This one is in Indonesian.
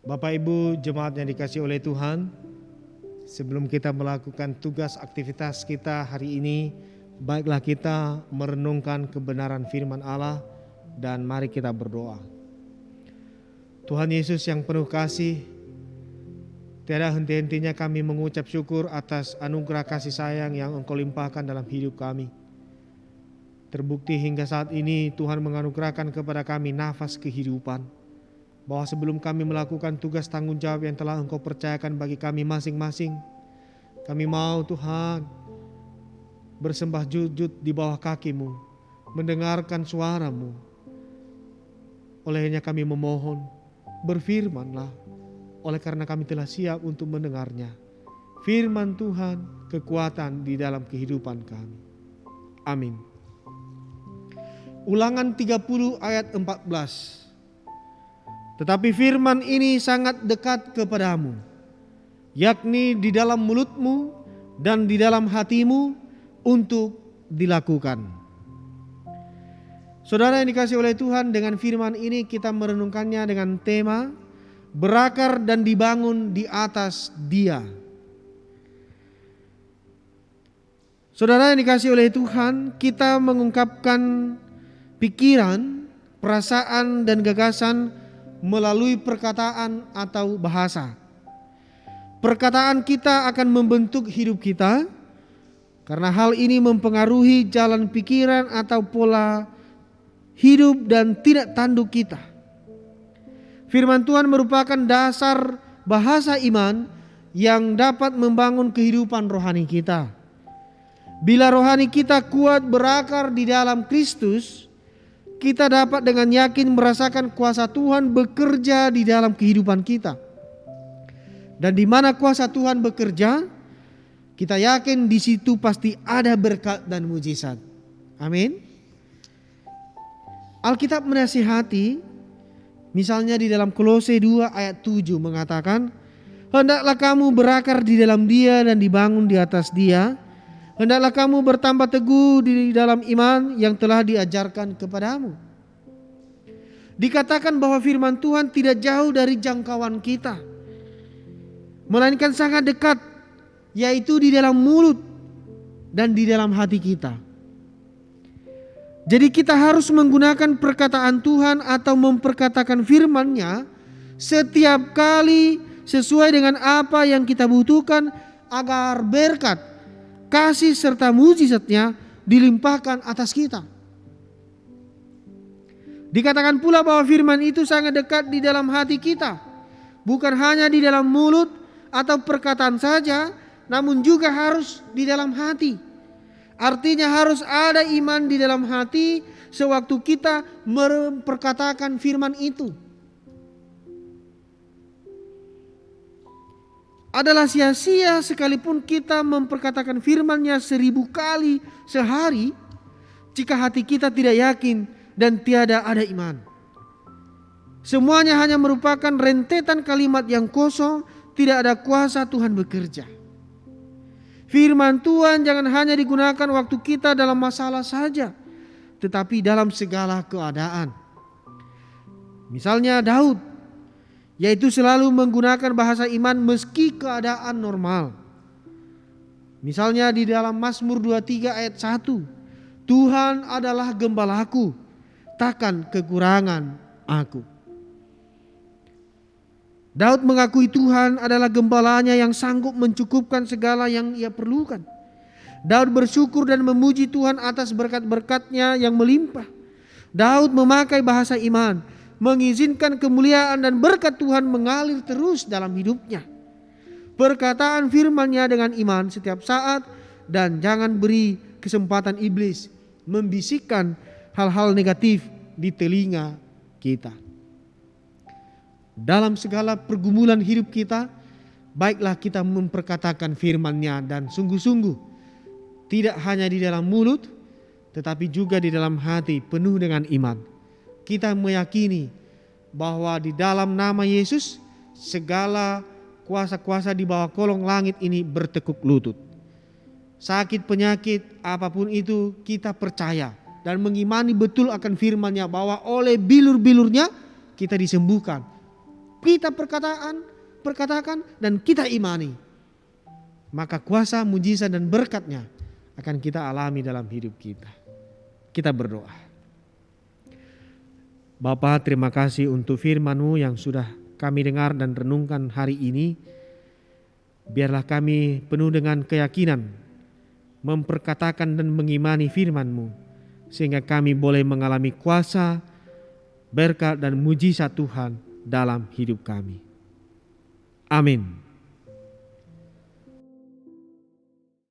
Bapak Ibu jemaat yang dikasihi oleh Tuhan, sebelum kita melakukan tugas aktivitas kita hari ini, baiklah kita merenungkan kebenaran firman Allah dan mari kita berdoa. Tuhan Yesus yang penuh kasih, tiada henti-hentinya kami mengucap syukur atas anugerah kasih sayang yang Engkau limpahkan dalam hidup kami. Terbukti hingga saat ini Tuhan menganugerahkan kepada kami nafas kehidupan, bahwa sebelum kami melakukan tugas tanggung jawab yang telah Engkau percayakan bagi kami masing-masing, kami mau Tuhan bersembah sujud di bawah kaki-Mu, mendengarkan suara-Mu. Olehnya kami memohon, berfirman-Lah, oleh karena kami telah siap untuk mendengarnya. Firman Tuhan kekuatan di dalam kehidupan kami. Amin. Ulangan 30 ayat 14. Tetapi firman ini sangat dekat kepadamu, yakni di dalam mulutmu dan di dalam hatimu untuk dilakukan. Saudara yang dikasihi oleh Tuhan, dengan firman ini kita merenungkannya dengan tema berakar dan dibangun di atas Dia. Saudara yang dikasihi oleh Tuhan, kita mengungkapkan pikiran, perasaan dan gagasan melalui perkataan atau bahasa. Perkataan kita akan membentuk hidup kita, karena hal ini mempengaruhi jalan pikiran atau pola hidup dan tidak tanduk kita. Firman Tuhan merupakan dasar bahasa iman yang dapat membangun kehidupan rohani kita. Bila rohani kita kuat berakar di dalam Kristus, kita dapat dengan yakin merasakan kuasa Tuhan bekerja di dalam kehidupan kita. Dan di mana kuasa Tuhan bekerja, kita yakin di situ pasti ada berkat dan mujizat. Amin. Alkitab menasihati, misalnya di dalam Kolose 2 ayat 7 mengatakan, hendaklah kamu berakar di dalam Dia dan dibangun di atas Dia. Hendaklah kamu bertambah teguh di dalam iman yang telah diajarkan kepadamu. Dikatakan bahwa firman Tuhan tidak jauh dari jangkauan kita, melainkan sangat dekat, yaitu di dalam mulut dan di dalam hati kita. Jadi kita harus menggunakan perkataan Tuhan atau memperkatakan firman-Nya setiap kali sesuai dengan apa yang kita butuhkan agar berkat, kasih serta mujizat-Nya dilimpahkan atas kita. Dikatakan pula bahwa firman itu sangat dekat di dalam hati kita, bukan hanya di dalam mulut atau perkataan saja, namun juga harus di dalam hati. Artinya harus ada iman di dalam hati sewaktu kita memperkatakan firman itu. Adalah sia-sia sekalipun kita memperkatakan firman-Nya 1000 kali sehari, jika hati kita tidak yakin dan tiada ada iman. Semuanya hanya merupakan rentetan kalimat yang kosong, tidak ada kuasa Tuhan bekerja. Firman Tuhan jangan hanya digunakan waktu kita dalam masalah saja, tetapi dalam segala keadaan. Misalnya Daud, yaitu selalu menggunakan bahasa iman meski keadaan normal. Misalnya di dalam Mazmur 23 ayat 1, Tuhan adalah gembalaku, takkan kekurangan aku. Daud mengakui Tuhan adalah gembalanya yang sanggup mencukupkan segala yang ia perlukan. Daud bersyukur dan memuji Tuhan atas berkat-berkat-Nya yang melimpah. Daud memakai bahasa iman, mengizinkan kemuliaan dan berkat Tuhan mengalir terus dalam hidupnya. Perkataan firman-Nya dengan iman setiap saat, dan jangan beri kesempatan iblis membisikkan hal-hal negatif di telinga kita. Dalam segala pergumulan hidup kita, baiklah kita memperkatakan firman-Nya dan sungguh-sungguh, tidak hanya di dalam mulut, tetapi juga di dalam hati penuh dengan iman. Kita meyakini bahwa di dalam nama Yesus segala kuasa-kuasa di bawah kolong langit ini bertekuk lutut. sakit, penyakit, apapun itu, kita percaya dan mengimani betul akan firman-Nya bahwa oleh bilur-bilurnya kita disembuhkan. Kita perkatakan dan kita imani. Maka kuasa, mujizat dan berkat-Nya akan kita alami dalam hidup kita. Kita berdoa. Bapa, terima kasih untuk firman-Mu yang sudah kami dengar dan renungkan hari ini. Biarlah kami penuh dengan keyakinan memperkatakan dan mengimani firman-Mu, sehingga kami boleh mengalami kuasa, berkat dan mujizat Tuhan dalam hidup kami. Amin.